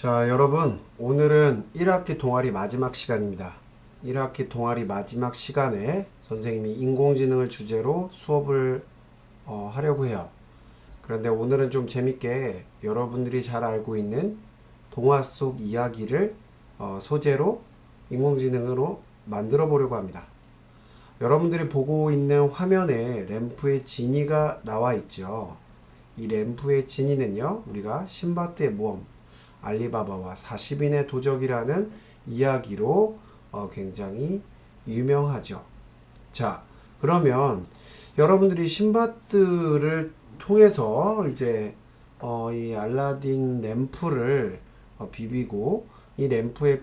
자, 여러분, 오늘은 1학기 동아리 마지막 시간입니다. 1학기 동아리 마지막 시간에 선생님이 인공지능을 주제로 수업을 하려고 해요. 그런데 오늘은 좀 재밌게 여러분들이 잘 알고 있는 동화 속 이야기를 소재로 인공지능으로 만들어 보려고 합니다. 여러분들이 보고 있는 화면에 램프의 지니가 나와 있죠. 이 램프의 지니는요, 우리가 신바트의 모험, 알리바바와 40인의 도적이라는 이야기로 굉장히 유명하죠. 자, 그러면 여러분들이 신바트를 통해서 이제 이 알라딘 램프를 비비고 이 램프의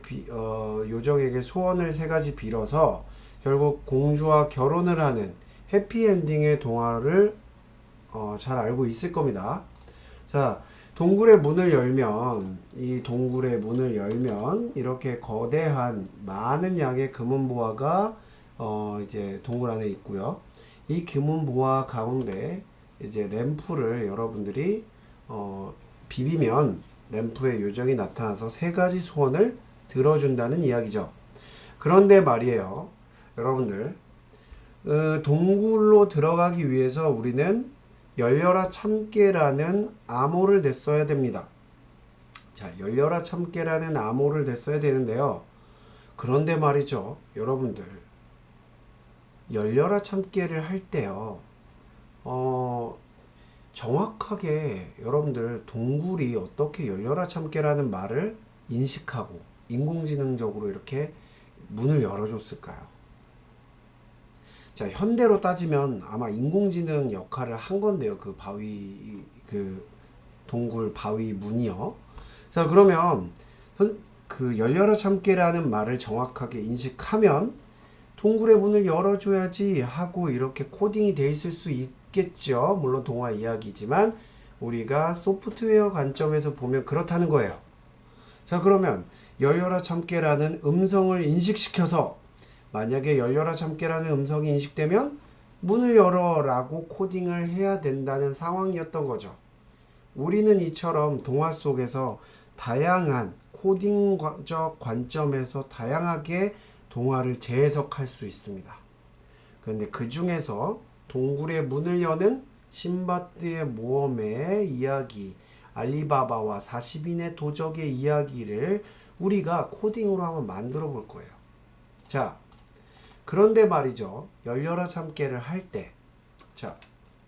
요정에게 소원을 세 가지 빌어서 결국 공주와 결혼을 하는 해피엔딩의 동화를 잘 알고 있을 겁니다. 자, 동굴의 문을 열면 이 동굴의 문을 열면 이렇게 거대한 많은 양의 금은보화가 이제 동굴 안에 있고요. 이 금은보화 가운데 이제 램프를 여러분들이 비비면 램프의 요정이 나타나서 세 가지 소원을 들어준다는 이야기죠. 그런데 말이에요, 여러분들, 동굴로 들어가기 위해서 우리는 열려라 참깨라는 암호를 냈어야 됩니다. 자, 열려라 참깨라는 암호를 냈어야 되는데요. 그런데 말이죠, 여러분들, 열려라 참깨를 할 때요, 정확하게 여러분들 동굴이 어떻게 열려라 참깨라는 말을 인식하고 인공지능적으로 이렇게 문을 열어줬을까요? 자, 현대로 따지면 아마 인공지능 역할을 한 건데요. 그 바위, 그 동굴 바위 문이요. 자, 그러면 그 열려라 참깨라는 말을 정확하게 인식하면 동굴의 문을 열어줘야지 하고 이렇게 코딩이 돼 있을 수 있겠죠. 물론 동화 이야기지만 우리가 소프트웨어 관점에서 보면 그렇다는 거예요. 자, 그러면 열려라 참깨라는 음성을 인식시켜서 만약에 열려라 참깨라는 음성이 인식되면 문을 열어라고 코딩을 해야 된다는 상황이었던 거죠. 우리는 이처럼 동화 속에서 다양한 코딩적 관점에서 다양하게 동화를 재해석할 수 있습니다. 그런데 그 중에서 동굴의 문을 여는 신바트의 모험의 이야기, 알리바바와 40인의 도적의 이야기를 우리가 코딩으로 한번 만들어 볼 거예요. 자, 그런데 말이죠, 열려라 참깨를 할 때, 자,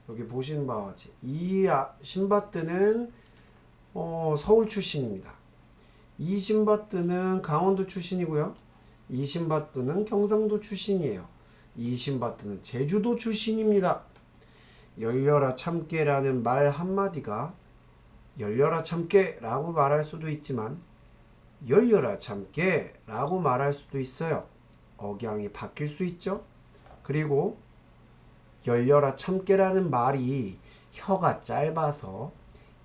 여기 보시는 바와 같이 이 신바트는 서울 출신입니다. 이 신바트는 강원도 출신이고요. 이 신바트는 경상도 출신이에요. 이 신바트는 제주도 출신입니다. 열려라 참깨라는 말 한마디가 열려라 참깨라고 말할 수도 있지만 열려라 참깨라고 말할 수도 있어요. 억양이 바뀔 수 있죠. 그리고 열려라 참깨라는 말이 혀가 짧아서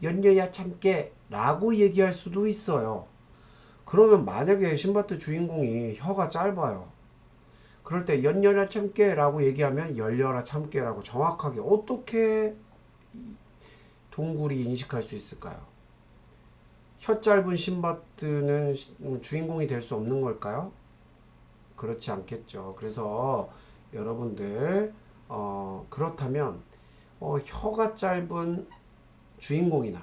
열려야 참깨라고 얘기할 수도 있어요. 그러면 만약에 신바트 주인공이 혀가 짧아요. 그럴 때 열려라 참깨라고 얘기하면 열려라 참깨라고 정확하게 어떻게 동굴이 인식할 수 있을까요? 혀 짧은 신바트는 주인공이 될 수 없는 걸까요? 그렇지 않겠죠. 그래서 여러분들 그렇다면 혀가 짧은 주인공이나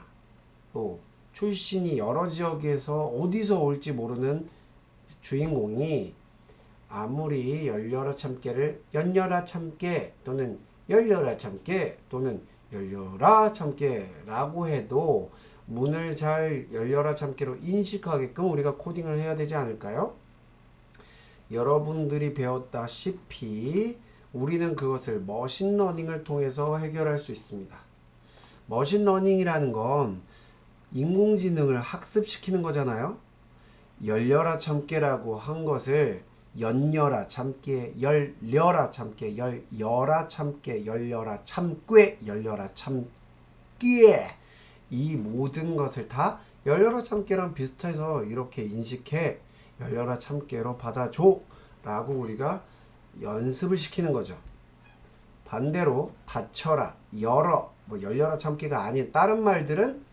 또 출신이 여러 지역에서 어디서 올지 모르는 주인공이 아무리 열려라 참깨를 연려라 참깨 또는 열려라 참깨 또는 열려라 참깨라고 해도 문을 잘 열려라 참깨로 인식하게끔 우리가 코딩을 해야 되지 않을까요? 여러분들이 배웠다시피 우리는 그것을 머신러닝을 통해서 해결할 수 있습니다. 머신러닝이라는 건 인공지능을 학습시키는 거잖아요. 열려라 참깨라고 한 것을 연려라 참깨, 열려라 참깨, 열려라 참깨, 열려라 참깨, 열려라 참깨, 이 모든 것을 다 열려라 참깨랑 비슷해서 이렇게 인식해 열려라 참깨로 받아줘 라고 우리가 연습을 시키는 거죠. 반대로 닫혀라, 열어, 뭐 열려라 참깨가 아닌 다른 말들은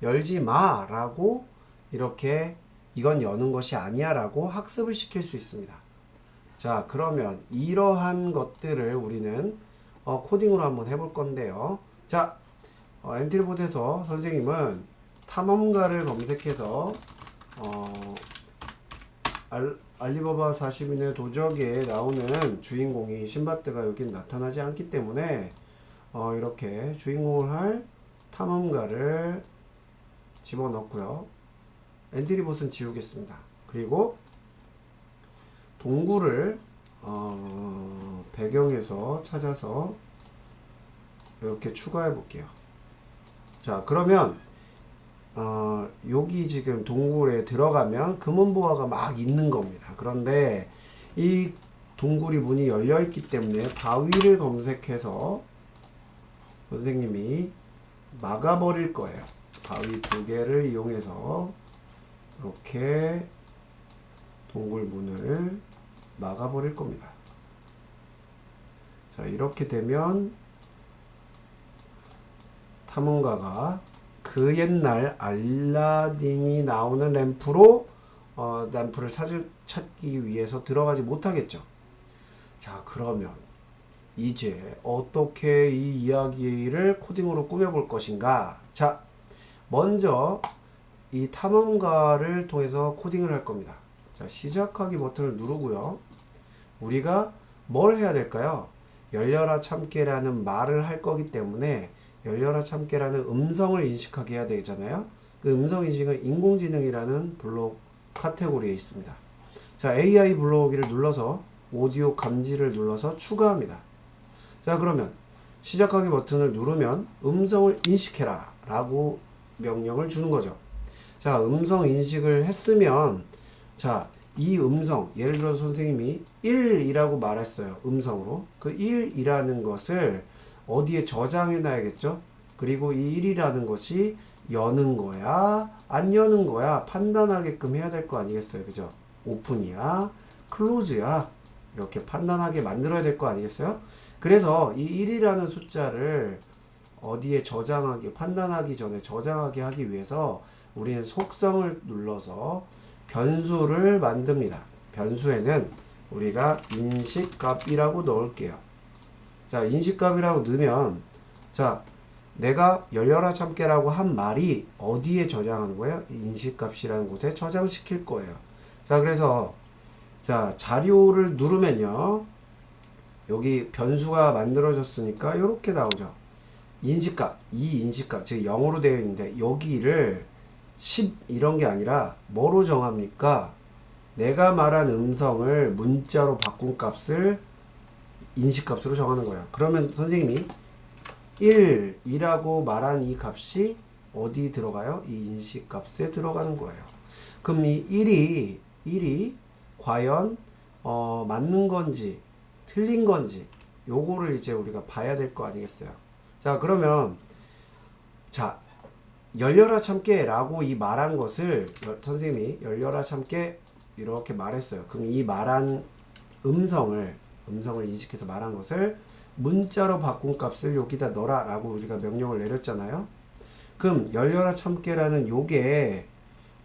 열지 마 라고 이렇게 이건 여는 것이 아니야 라고 학습을 시킬 수 있습니다. 자, 그러면 이러한 것들을 우리는 코딩으로 한번 해볼 건데요. 자, 엔트리봇에서 선생님은 탐험가를 검색해서 알리바바 40인의 도적에 나오는 주인공이 신밧드가 여기 나타나지 않기 때문에 이렇게 주인공을 할 탐험가를 집어넣고요. 엔트리봇은 지우겠습니다. 그리고 동굴을 배경에서 찾아서 이렇게 추가해 볼게요. 자, 그러면 여기 지금 동굴에 들어가면 금은보화가 막 있는 겁니다. 그런데 이 동굴이 문이 열려 있기 때문에 바위를 검색해서 선생님이 막아버릴 거예요. 바위 2개를 이용해서 이렇게 동굴 문을 막아버릴 겁니다. 자, 이렇게 되면 탐험가가 그 옛날 알라딘이 나오는 램프로 램프를 찾기 위해서 들어가지 못하겠죠. 자, 그러면 이제 어떻게 이 이야기를 코딩으로 꾸며볼 것인가? 자, 먼저 이 탐험가를 통해서 코딩을 할 겁니다. 자, 시작하기 버튼을 누르고요. 우리가 뭘 해야 될까요? 열려라 참깨라는 말을 할 거기 때문에 열려라 참깨라는 음성을 인식하게 해야 되잖아요. 그 음성 인식은 인공지능이라는 블록 카테고리에 있습니다. 자, AI 불러오기를 눌러서 오디오 감지를 눌러서 추가합니다. 자, 그러면 시작하기 버튼을 누르면 음성을 인식해라 라고 명령을 주는 거죠. 자, 음성 인식을 했으면 자, 이 음성, 예를 들어 선생님이 1이라고 말했어요. 음성으로. 그 1이라는 것을 어디에 저장해 놔야겠죠? 그리고 이 1이라는 것이 여는 거야, 안 여는 거야 판단하게끔 해야 될 거 아니겠어요? 그죠? 오픈이야, 클로즈야 이렇게 판단하게 만들어야 될 거 아니겠어요? 그래서 이 1이라는 숫자를 어디에 저장하기, 판단하기 전에 저장하게 하기 위해서 우리는 속성을 눌러서 변수를 만듭니다. 변수에는 우리가 인식값이라고 넣을게요. 자, 인식값이라고 넣으면 자, 내가 열려라 참깨라고 한 말이 어디에 저장하는 거예요? 인식값이라는 곳에 저장시킬 거예요. 자, 그래서 자, 자료를 누르면요. 여기 변수가 만들어졌으니까 이렇게 나오죠. 인식값, 이 인식값, 즉 0으로 되어 있는데 여기를 10 이런 게 아니라 뭐로 정합니까? 내가 말한 음성을 문자로 바꾼 값을 인식값으로 정하는 거예요. 그러면 선생님이 1이라고 말한 이 값이 어디 들어가요? 이 인식값에 들어가는 거예요. 그럼 이 1이 과연 맞는 건지 틀린 건지 요거를 이제 우리가 봐야 될 거 아니겠어요. 자, 그러면 자, 열려라 참깨 라고 이 말한 것을 선생님이 열려라 참깨 이렇게 말했어요. 그럼 이 말한 음성을 인식해서 말한 것을 문자로 바꾼 값을 여기다 넣어라 라고 우리가 명령을 내렸잖아요. 그럼 열려라 참깨라는 요게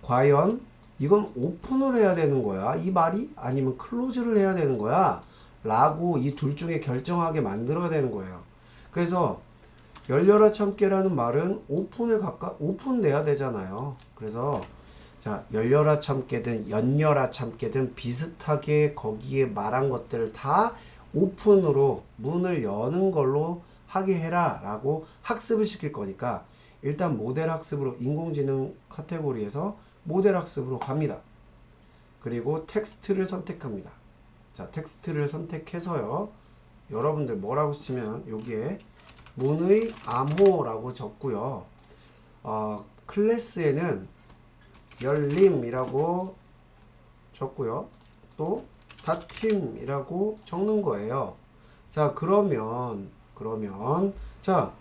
과연 이건 오픈을 해야 되는 거야 이 말이? 아니면 클로즈를 해야 되는 거야? 라고 이 둘 중에 결정하게 만들어야 되는 거예요. 그래서 열려라 참깨라는 말은 오픈돼야 되잖아요. 그래서 자, 열려라 참깨든 연려라 참깨든 비슷하게 거기에 말한 것들을 다 오픈으로 문을 여는 걸로 하게 해라 라고 학습을 시킬 거니까 일단 모델 학습으로 인공지능 카테고리에서 모델 학습으로 갑니다. 그리고 텍스트를 선택합니다. 자, 텍스트를 선택해서요. 여러분들 뭐라고 쓰면 여기에 문의 암호라고 적고요. 클래스에는 열림이라고 적고요. 또 닷팀이라고 적는 거예요. 자, 그러면 자,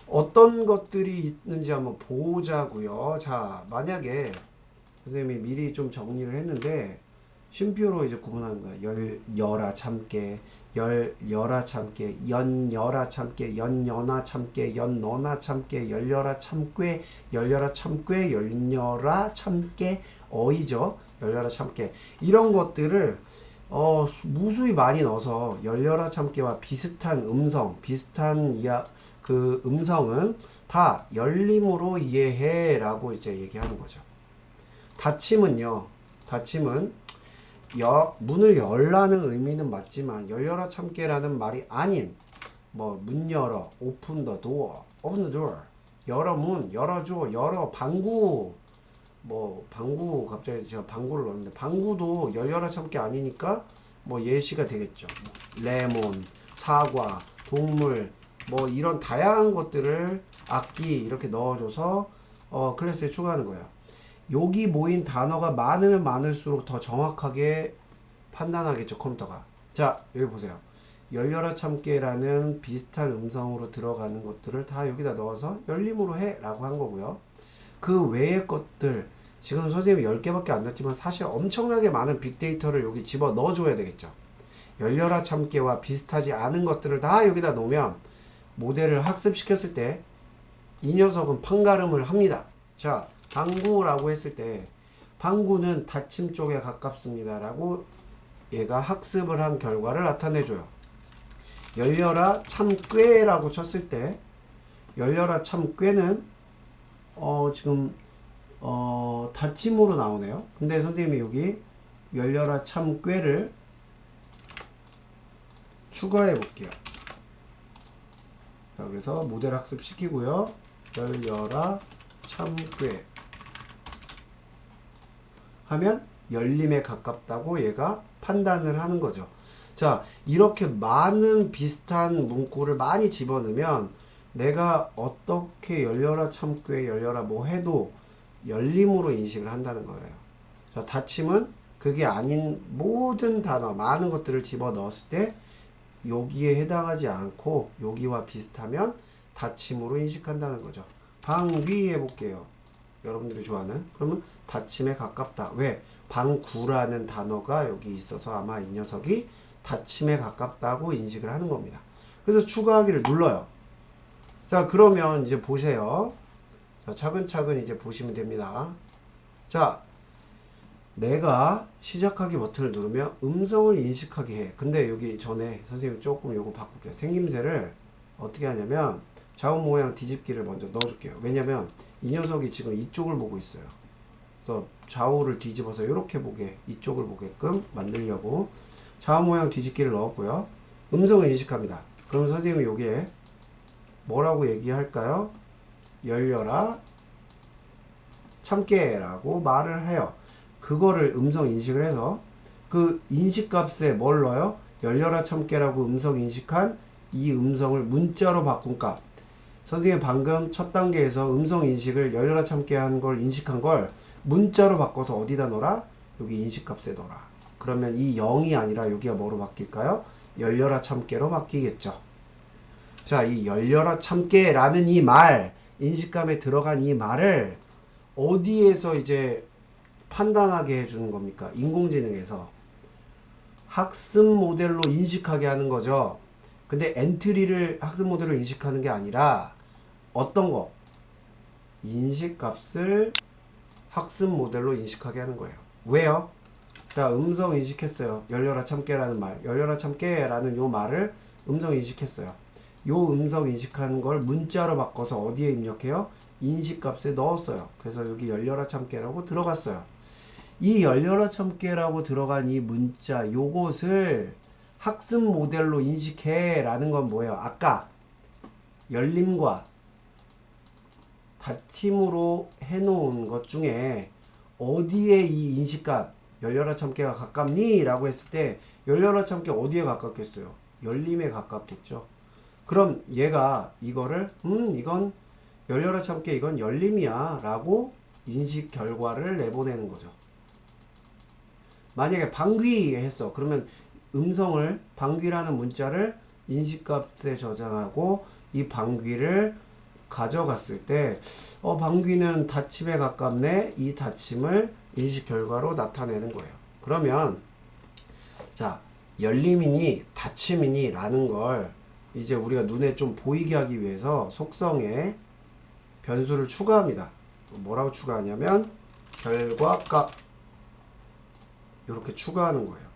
어떤 것들이 있는지 한번 보자고요. 자, 만약에 선생님이 미리 좀 정리를 했는데 쉼표로 이제 구분하는 거야. 열여라 참깨, 열여라 참깨, 연여라 참깨, 연여나 참깨, 연너나 참깨, 열여라 참깨, 열여라 참깨, 열여라 참깨, 어이죠. 열여라 참깨. 이런 것들을 무수히 많이 넣어서 열여라 참깨와 비슷한 음성, 비슷한 그 음성은 다 열림으로 이해해라고 이제 얘기하는 거죠. 닫힘은요. 닫힘은 문을 열라는 의미는 맞지만 열려라 참깨라는 말이 아닌 뭐 문 열어, open the door, open the door, 열어 문, 열어줘, 열어 방구, 뭐 방구 갑자기 제가 방구를 넣었는데 방구도 열려라 참깨 아니니까 뭐 예시가 되겠죠. 레몬, 사과, 동물 뭐 이런 다양한 것들을 악기 이렇게 넣어줘서 클래스에 추가하는 거예요. 여기 모인 단어가 많으면 많을수록 더 정확하게 판단하겠죠, 컴퓨터가. 자, 여기 보세요. 열려라 참깨라는 비슷한 음성으로 들어가는 것들을 다 여기다 넣어서 열림으로 해 라고 한 거고요. 그 외의 것들, 지금 선생님이 10개밖에 안 넣었지만 사실 엄청나게 많은 빅데이터를 여기 집어 넣어줘야 되겠죠. 열려라 참깨와 비슷하지 않은 것들을 다 여기다 놓으면 모델을 학습시켰을 때 이 녀석은 판가름을 합니다. 자, 방구라고 했을 때 방구는 닫힘 쪽에 가깝습니다 라고 얘가 학습을 한 결과를 나타내줘요. 열려라 참깨라고 쳤을 때 열려라 참깨는 지금 닫힘으로 나오네요. 근데 선생님이 여기 열려라 참깨를 추가해 볼게요. 자, 그래서 모델 학습 시키고요. 열려라 참깨 하면 열림에 가깝다고 얘가 판단을 하는 거죠. 자, 이렇게 많은 비슷한 문구를 많이 집어넣으면 내가 어떻게 열려라 참깨, 열려라 뭐 해도 열림으로 인식을 한다는 거예요. 자, 닫힘은 그게 아닌 모든 단어, 많은 것들을 집어넣었을 때 여기에 해당하지 않고 여기와 비슷하면 닫힘으로 인식한다는 거죠. 방귀 해볼게요. 여러분들이 좋아하는. 그러면 닫힘에 가깝다. 왜? 방구라는 단어가 여기 있어서 아마 이 녀석이 닫힘에 가깝다고 인식을 하는 겁니다. 그래서 추가하기를 눌러요. 자, 그러면 이제 보세요. 자, 차근차근 이제 보시면 됩니다. 자, 내가 시작하기 버튼을 누르면 음성을 인식하게 해. 근데 여기 전에 선생님 조금 요거 바꿀게요. 생김새를 어떻게 하냐면 좌우 모양 뒤집기를 먼저 넣어줄게요. 왜냐면 이 녀석이 지금 이쪽을 보고 있어요. 그래서 좌우를 뒤집어서 이렇게 보게, 이쪽을 보게끔 만들려고 좌우 모양 뒤집기를 넣었고요. 음성을 인식합니다. 그럼 선생님이 여기에 뭐라고 얘기할까요? 열려라 참깨라고 말을 해요. 그거를 음성 인식을 해서 그 인식값에 뭘 넣어요? 열려라 참깨라고 음성 인식한 이 음성을 문자로 바꾼 값. 선생님 방금 첫 단계에서 음성 인식을 열려라 참깨 한 걸 인식한 걸 문자로 바꿔서 어디다 넣어라? 여기 인식값에 넣어라. 그러면 이 0이 아니라 여기가 뭐로 바뀔까요? 열려라 참깨로 바뀌겠죠. 자, 이 열려라 참깨라는 이 말, 인식감에 들어간 이 말을 어디에서 이제 판단하게 해주는 겁니까? 인공지능에서 학습 모델로 인식하게 하는 거죠. 근데 엔트리를 학습 모델로 인식하는 게 아니라 어떤 거? 인식값을 학습 모델로 인식하게 하는 거예요. 왜요? 자, 음성 인식했어요. 열려라 참깨라는 말. 열려라 참깨라는 요 말을 음성 인식했어요. 요 음성 인식하는 걸 문자로 바꿔서 어디에 입력해요? 인식값에 넣었어요. 그래서 여기 열려라 참깨라고 들어갔어요. 이 열려라 참깨라고 들어간 이 문자 요것을 학습 모델로 인식해 라는 건 뭐예요? 아까 열림과 닫힘으로 해놓은 것 중에 어디에 이 인식값 열려라 참깨가 가깝니? 라고 했을 때 열려라 참깨 어디에 가깝겠어요? 열림에 가깝겠죠. 그럼 얘가 이거를 이건 열려라 참깨 이건 열림이야 라고 인식 결과를 내보내는 거죠. 만약에 방귀 했어. 그러면 음성을 방귀라는 문자를 인식값에 저장하고 이 방귀를 가져갔을 때 방귀는 닫힘에 가깝네. 이 닫힘을 인식 결과로 나타내는 거예요. 그러면 자, 열림이니 닫힘이니 라는 걸 이제 우리가 눈에 좀 보이게 하기 위해서 속성에 변수를 추가합니다. 뭐라고 추가하냐면 결과값 이렇게 추가하는 거예요.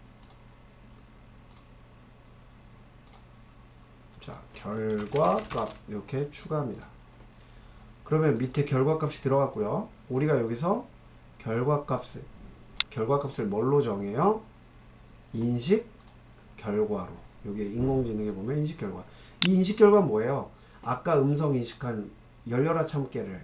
자, 결과값 이렇게 추가합니다. 그러면 밑에 결과값이 들어갔고요. 우리가 여기서 결과값을 뭘로 정해요? 인식 결과로. 여기 인공지능에 보면 인식 결과. 이 인식 결과는 뭐예요? 아까 음성 인식한 열려라 참깨를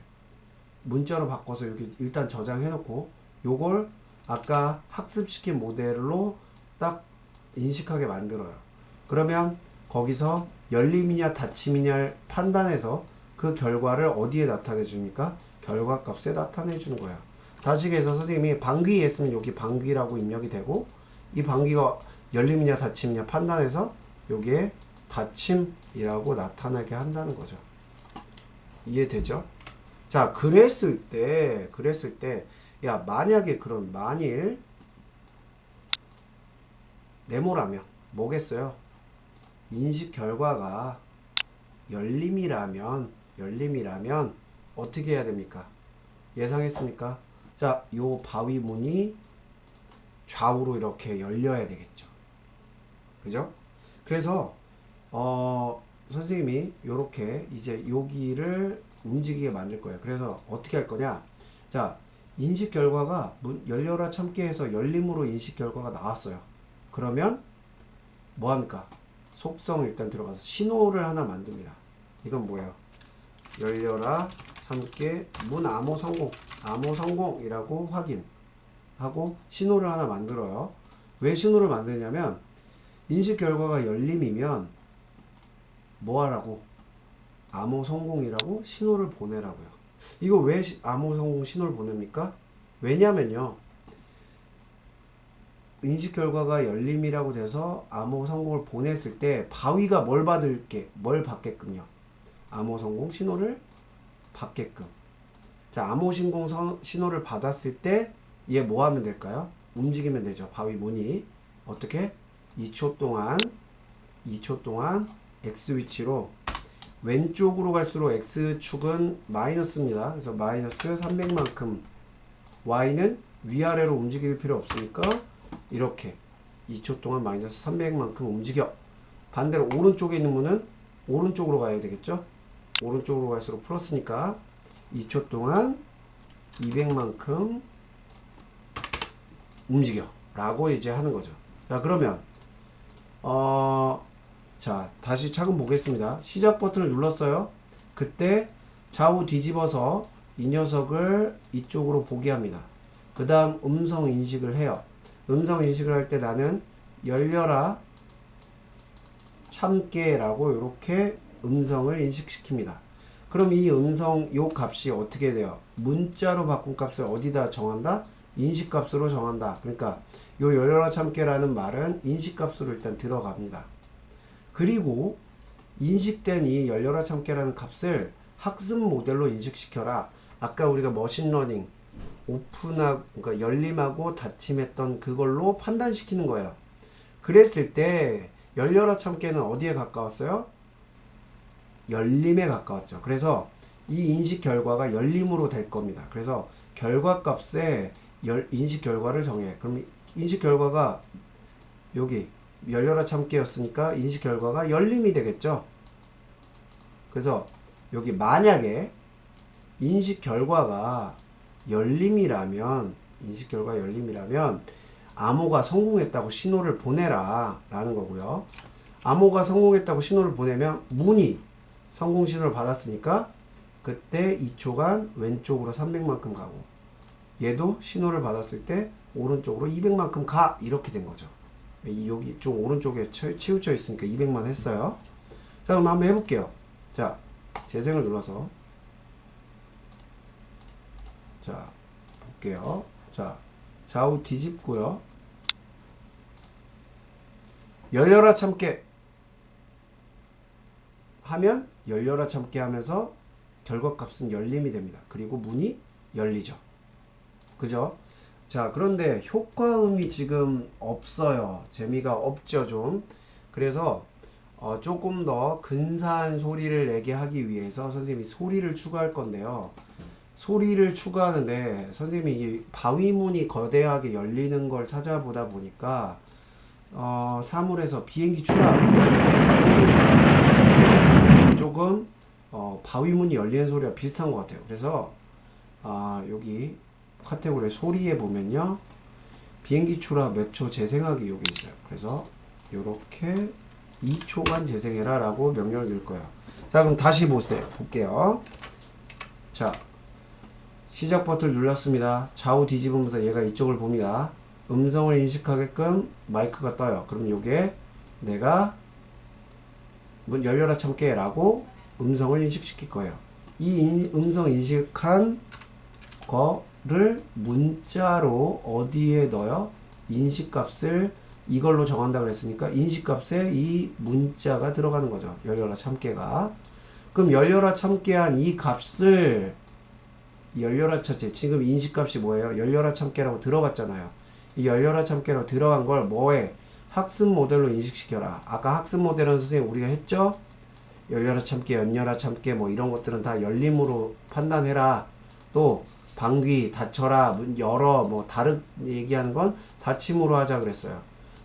문자로 바꿔서 여기 일단 저장해 놓고 요걸 아까 학습시킨 모델로 딱 인식하게 만들어요. 그러면 거기서 열림이냐 닫힘이냐를 판단해서 그 결과를 어디에 나타내 줍니까? 결과값에 나타내 주는 거야. 다시 해서 선생님이 방귀 했으면 여기 방귀라고 입력이 되고 이 방귀가 열림이냐 닫힘이냐 판단해서 여기에 닫힘이라고 나타나게 한다는 거죠. 이해되죠? 자, 그랬을 때 야, 만약에 그런 만일 네모라면 뭐겠어요? 인식 결과가 열림이라면 어떻게 해야 됩니까? 예상했습니까? 자, 요 바위 문이 좌우로 이렇게 열려야 되겠죠. 그죠? 그래서 선생님이 요렇게 이제 여기를 움직이게 만들 거예요. 그래서 어떻게 할 거냐? 자, 인식 결과가 열려라 참깨 해서 열림으로 인식 결과가 나왔어요. 그러면 뭐 합니까? 속성 일단 들어가서 신호를 하나 만듭니다. 이건 뭐예요? 열려라 참깨 문 암호 성공이라고 확인하고 신호를 하나 만들어요. 왜 신호를 만드냐면 인식 결과가 열림이면 뭐 하라고? 암호 성공이라고 신호를 보내라고요. 이거 왜 암호 성공 신호를 보냅니까? 왜냐면요. 인식 결과가 열림이라고 돼서 암호 성공을 보냈을 때 바위가 뭘 받게끔요? 암호 성공 신호를 받게끔. 자, 암호 신공 신호를 받았을 때 얘 뭐 하면 될까요? 움직이면 되죠. 바위 문이. 어떻게? 2초 동안 X 위치로 왼쪽으로 갈수록 X축은 마이너스입니다. 그래서 마이너스 300만큼 Y는 위아래로 움직일 필요 없으니까 이렇게 2초 동안 마이너스 300만큼 움직여. 반대로 오른쪽에 있는 문은 오른쪽으로 가야 되겠죠? 오른쪽으로 갈수록 플러스니까 2초 동안 200만큼 움직여 라고 이제 하는 거죠. 자, 그러면 자, 다시 차근 보겠습니다. 시작 버튼을 눌렀어요. 그때 좌우 뒤집어서 이 녀석을 이쪽으로 보게 합니다. 그 다음 음성 인식을 해요. 음성 인식을 할 때 나는 열려라 참깨라고 이렇게 음성을 인식시킵니다. 그럼 이 음성 요 값이 어떻게 돼요? 문자로 바꾼 값을 어디다 정한다? 인식값으로 정한다. 그러니까 요 열려라 참깨라는 말은 인식값으로 일단 들어갑니다. 그리고 인식된 이 열려라 참깨라는 값을 학습 모델로 인식시켜라. 아까 우리가 머신러닝 그러니까 열림하고 닫힘했던 그걸로 판단시키는 거예요. 그랬을 때 열려라 참깨는 어디에 가까웠어요? 열림에 가까웠죠. 그래서 이 인식 결과가 열림으로 될 겁니다. 그래서 결과값에 인식 결과를 정해. 그럼 인식 결과가 여기 열려라 참깨였으니까 인식 결과가 열림이 되겠죠. 그래서 여기 만약에 인식 결과가 열림이라면 암호가 성공했다고 신호를 보내라 라는 거고요. 암호가 성공했다고 신호를 보내면 문이 성공 신호를 받았으니까 그때 2초간 왼쪽으로 300만큼 가고 얘도 신호를 받았을 때 오른쪽으로 200만큼 가 이렇게 된 거죠. 여기 좀 오른쪽에 치우쳐 있으니까 200만 했어요. 자, 그럼 한번 해볼게요. 자, 재생을 눌러서 자, 볼게요. 자, 좌우 뒤집고요. 열려라 참깨 하면 열려라 참깨 하면서 결과값은 열림이 됩니다. 그리고 문이 열리죠. 그죠? 자, 그런데 효과음이 지금 없어요. 재미가 없죠, 좀. 그래서 조금 더 근사한 소리를 내게 하기 위해서 선생님이 소리를 추가할 건데요. 소리를 추가하는데 선생님이 이 바위문이 거대하게 열리는 걸 찾아보다 보니까 사물에서 비행기 추락이라는 소리가 조금 바위문이 열리는 소리가 비슷한 것 같아요. 그래서 여기 카테고리 소리에 보면요, 비행기 추락 몇 초 재생하기 여기 있어요. 그래서 요렇게 2초간 재생해라 라고 명령을 넣을 거예요. 자, 그럼 다시 볼게요. 자, 시작 버튼을 눌렀습니다. 좌우 뒤집으면서 얘가 이쪽을 봅니다. 음성을 인식하게끔 마이크가 떠요. 그럼 요게 내가 문 열려라 참깨 라고 음성을 인식시킬 거예요. 이 음성 인식한 거를 문자로 어디에 넣어요? 인식값을 이걸로 정한다 그랬으니까 인식값에 이 문자가 들어가는 거죠. 열려라 참깨가. 그럼 열려라 참깨한 이 값을 열려라 참깨, 지금 인식값이 뭐예요? 열려라 참깨라고 들어갔잖아요. 이 열려라 참깨로 들어간 걸 뭐해? 학습 모델로 인식시켜라. 아까 학습 모델은 선생님 우리가 했죠? 열려라 참깨, 연려라 참깨 뭐 이런 것들은 다 열림으로 판단해라. 또 방귀, 닫혀라, 문 열어, 뭐 다른 얘기하는 건 닫힘으로 하자 그랬어요.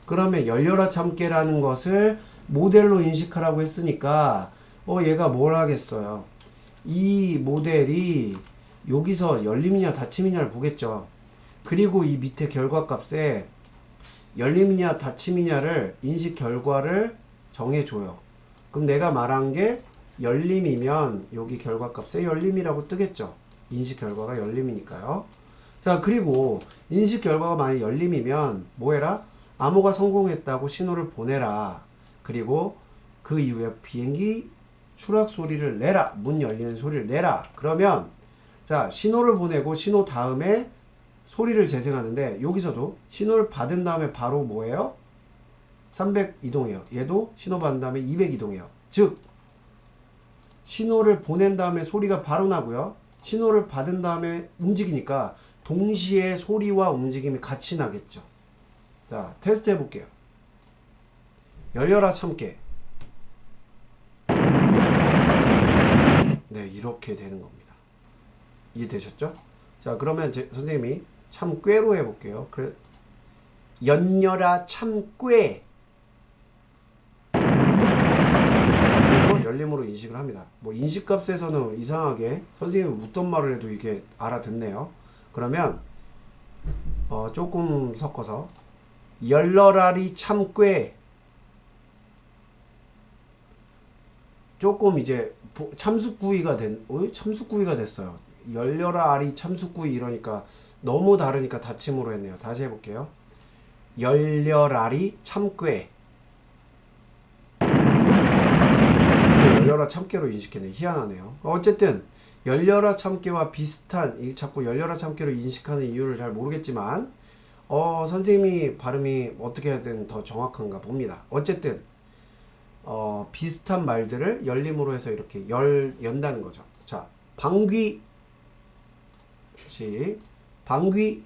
그러면 열려라 참깨라는 것을 모델로 인식하라고 했으니까 얘가 뭘 하겠어요? 이 모델이 여기서 열림이냐 닫힘이냐를 보겠죠. 그리고 이 밑에 결과값에 열림이냐 닫힘이냐를 인식 결과를 정해줘요. 그럼 내가 말한 게 열림이면 여기 결과값에 열림이라고 뜨겠죠. 인식 결과가 열림이니까요. 자, 그리고 인식 결과가 만약 열림이면 뭐해라? 암호가 성공했다고 신호를 보내라. 그리고 그 이후에 비행기 추락 소리를 내라. 문 열리는 소리를 내라. 그러면 자, 신호를 보내고 신호 다음에 소리를 재생하는데 여기서도 신호를 받은 다음에 바로 뭐예요? 300 이동해요. 얘도 신호 받은 다음에 200 이동해요. 즉 신호를 보낸 다음에 소리가 바로 나고요. 신호를 받은 다음에 움직이니까 동시에 소리와 움직임이 같이 나겠죠. 자, 테스트 해볼게요. 열려라 참깨. 네, 이렇게 되는 겁니다. 이해되셨죠? 자, 그러면 선생님이 참꾀로 해볼게요. 그래, 연려라 참꾀. 자, 그리고 열림으로 인식을 합니다. 뭐 인식값에서는 이상하게 선생님이 묻던 말을 해도 이게 알아듣네요. 그러면 조금 섞어서 열러라리 참꾀. 조금 이제 참숫구이가 참숫구이가 됐어요. 열려라 아리 참숫구이 이러니까 너무 다르니까 닫힘으로 했네요. 다시 해볼게요. 열려라리 참꾀. 열려라 참깨로 인식했네. 희한하네요. 어쨌든 열려라 참깨와 비슷한, 자꾸 열려라 참깨로 인식하는 이유를 잘 모르겠지만 선생님이 발음이 어떻게 하든 더 정확한가 봅니다. 어쨌든 비슷한 말들을 열림으로 해서 이렇게 연다는 거죠. 자, 방귀. 방귀.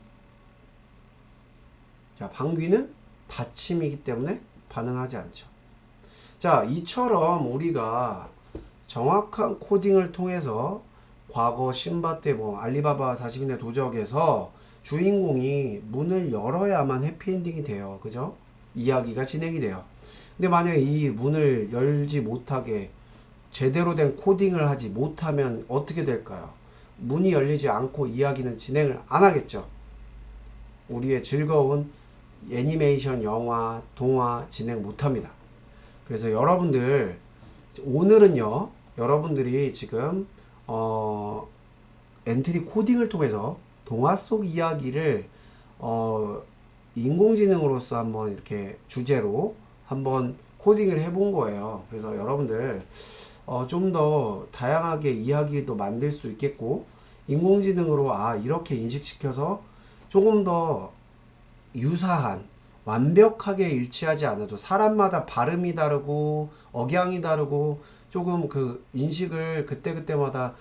자, 방귀는 닫힘이기 때문에 반응하지 않죠. 자, 이처럼 우리가 정확한 코딩을 통해서 과거 신바 때 뭐 알리바바 40인의 도적에서 주인공이 문을 열어야만 해피엔딩이 돼요. 그죠? 이야기가 진행이 돼요. 근데 만약에 이 문을 열지 못하게 제대로 된 코딩을 하지 못하면 어떻게 될까요? 문이 열리지 않고 이야기는 진행을 안 하겠죠. 우리의 즐거운 애니메이션, 영화, 동화 진행 못합니다. 그래서 여러분들 오늘은요, 여러분들이 지금 엔트리 코딩을 통해서 동화 속 이야기를 인공지능으로서 한번 이렇게 주제로 한번 코딩을 해본 거예요. 그래서 여러분들 좀 더 다양하게 이야기도 만들 수 있겠고, 인공지능으로 이렇게 인식시켜서 조금 더 유사한, 완벽하게 일치하지 않아도 사람마다 발음이 다르고 억양이 다르고 조금 그 인식을 그때그때마다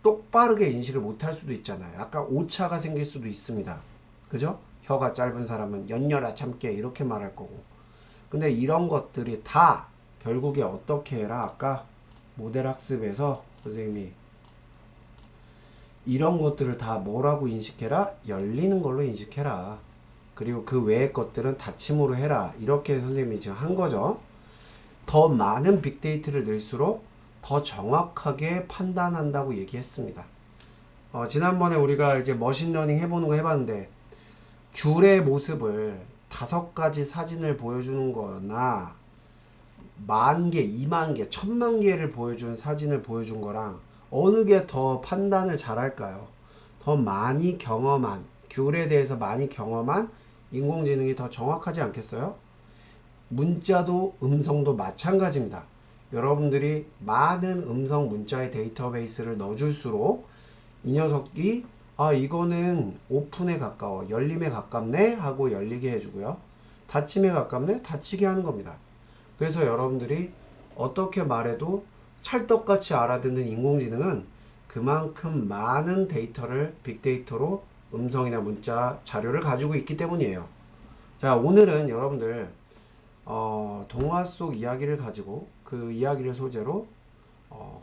똑바르게 인식을 못할 수도 있잖아요. 약간 오차가 생길 수도 있습니다. 그죠? 혀가 짧은 사람은 연려라 참깨 이렇게 말할 거고. 근데 이런 것들이 다 결국에 어떻게 해라? 아까 모델 학습에서 선생님이 이런 것들을 다 뭐라고 인식해라? 열리는 걸로 인식해라. 그리고 그 외의 것들은 닫힘으로 해라. 이렇게 선생님이 지금 한 거죠. 더 많은 빅데이터를 넣을수록 더 정확하게 판단한다고 얘기했습니다. 지난번에 우리가 이제 머신러닝 해보는 거 해봤는데 귤의 모습을 5가지 사진을 보여주는 거나 10,000개, 20,000개, 10,000,000개를 보여준 사진을 보여준 거랑 어느 게 더 판단을 잘할까요? 더 많이 경험한, 귤에 대해서 많이 경험한 인공지능이 더 정확하지 않겠어요? 문자도 음성도 마찬가지입니다. 여러분들이 많은 음성 문자의 데이터베이스를 넣어줄수록 이 녀석이 이거는 오픈에 가까워, 열림에 가깝네 하고 열리게 해주고요. 닫힘에 가깝네, 닫히게 하는 겁니다. 그래서 여러분들이 어떻게 말해도 찰떡같이 알아듣는 인공지능은 그만큼 많은 데이터를 빅데이터로 음성이나 문자 자료를 가지고 있기 때문이에요. 자, 오늘은 여러분들 동화 속 이야기를 가지고 그 이야기를 소재로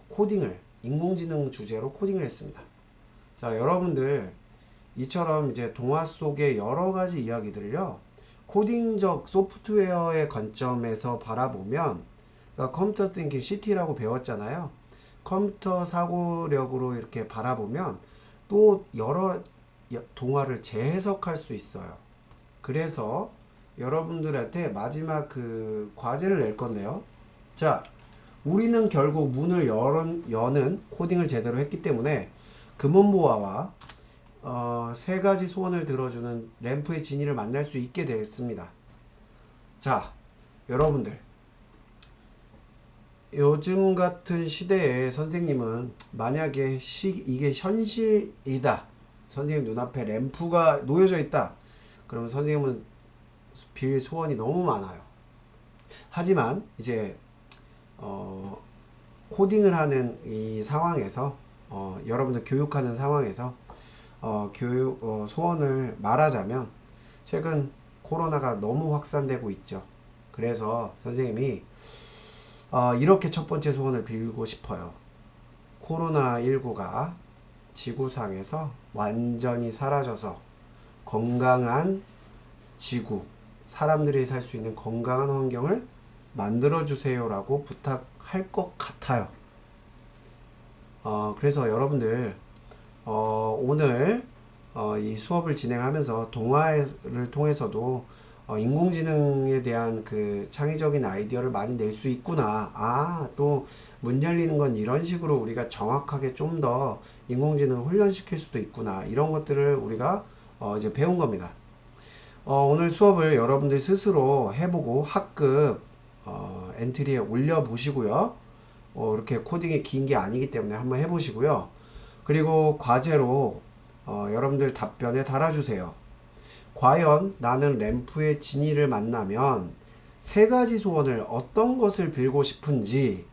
코딩을 인공지능 주제로 코딩을 했습니다. 자, 여러분들 이처럼 이제 동화 속의 여러 가지 이야기들을요 코딩적 소프트웨어의 관점에서 바라보면, 그러니까 컴퓨터 띵킹 CT라고 배웠잖아요. 컴퓨터 사고력으로 이렇게 바라보면 또 여러 동화를 재해석할 수 있어요. 그래서 여러분들한테 마지막 그 과제를 낼 건데요. 자, 우리는 결국 문을 여는 코딩을 제대로 했기 때문에 금은보화와 3가지 소원을 들어주는 램프의 진이를 만날 수 있게 됐습니다. 자, 여러분들 요즘 같은 시대에 선생님은 만약에 이게 현실이다, 선생님 눈앞에 램프가 놓여져 있다, 그러면 선생님은 빌 소원이 너무 많아요. 하지만 이제 코딩을 하는 이 상황에서 여러분들 교육하는 상황에서 소원을 말하자면 최근 코로나가 너무 확산되고 있죠. 그래서 선생님이 이렇게 첫 번째 소원을 빌고 싶어요. 코로나19가 지구상에서 완전히 사라져서 건강한 지구, 사람들이 살 수 있는 건강한 환경을 만들어 주세요라고 부탁할 것 같아요. 그래서 여러분들 오늘 이 수업을 진행하면서 동화를 통해서도 인공지능에 대한 그 창의적인 아이디어를 많이 낼 수 있구나. 또 문 열리는 건 이런 식으로 우리가 정확하게 좀 더 인공지능을 훈련시킬 수도 있구나. 이런 것들을 우리가 이제 배운 겁니다. 오늘 수업을 여러분들 스스로 해보고 학급 엔트리에 올려 보시고요. 이렇게 코딩이 긴 게 아니기 때문에 한번 해보시고요. 그리고 과제로 여러분들 답변에 달아주세요. 과연 나는 램프의 진이를 만나면 3가지 소원을 어떤 것을 빌고 싶은지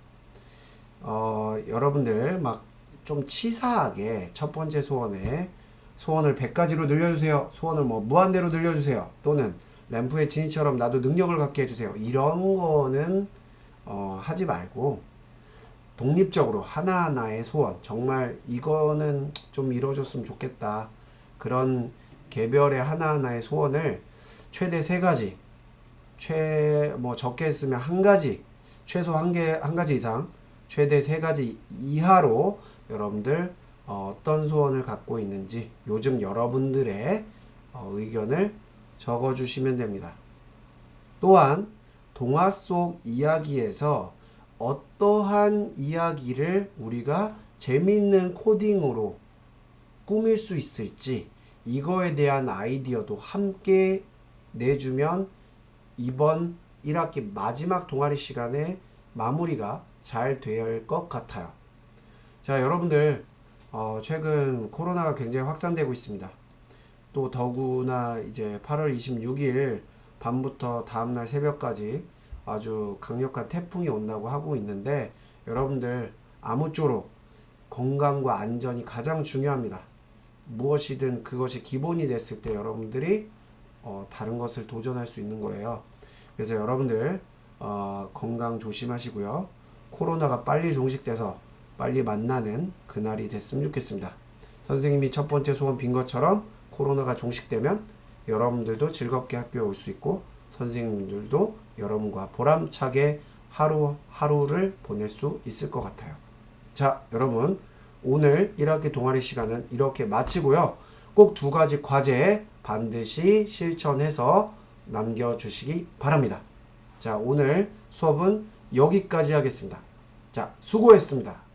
여러분들 막 좀 치사하게 첫 번째 소원을 100가지로 늘려주세요. 소원을 뭐 무한대로 늘려주세요. 또는 램프의 진이처럼 나도 능력을 갖게 해주세요. 이런 거는 하지 말고 독립적으로 하나하나의 소원, 정말 이거는 좀 이루어졌으면 좋겠다, 그런 개별의 하나하나의 소원을 최대 3가지, 적게 했으면 1가지, 최소 한 가지 이상, 최대 3가지 이하로 여러분들 어떤 소원을 갖고 있는지 요즘 여러분들의 의견을 적어 주시면 됩니다. 또한 동화 속 이야기에서 어떠한 이야기를 우리가 재미있는 코딩으로 꾸밀 수 있을지, 이거에 대한 아이디어도 함께 내주면 이번 1학기 마지막 동아리 시간에 마무리가 잘 될 것 같아요. 자, 여러분들 최근 코로나가 굉장히 확산되고 있습니다. 또 더구나 이제 8월 26일 밤부터 다음날 새벽까지 아주 강력한 태풍이 온다고 하고 있는데, 여러분들 아무쪼록 건강과 안전이 가장 중요합니다. 무엇이든 그것이 기본이 됐을 때 여러분들이 다른 것을 도전할 수 있는 거예요. 그래서 여러분들 건강 조심하시고요. 코로나가 빨리 종식돼서 빨리 만나는 그날이 됐으면 좋겠습니다. 선생님이 첫 번째 소원 빈 것처럼 코로나가 종식되면 여러분들도 즐겁게 학교에 올 수 있고 선생님들도 여러분과 보람차게 하루하루를 보낼 수 있을 것 같아요. 자, 여러분 오늘 1학기 동아리 시간은 이렇게 마치고요. 꼭 2가지 과제 반드시 실천해서 남겨주시기 바랍니다. 자, 오늘 수업은 여기까지 하겠습니다. 자, 수고했습니다.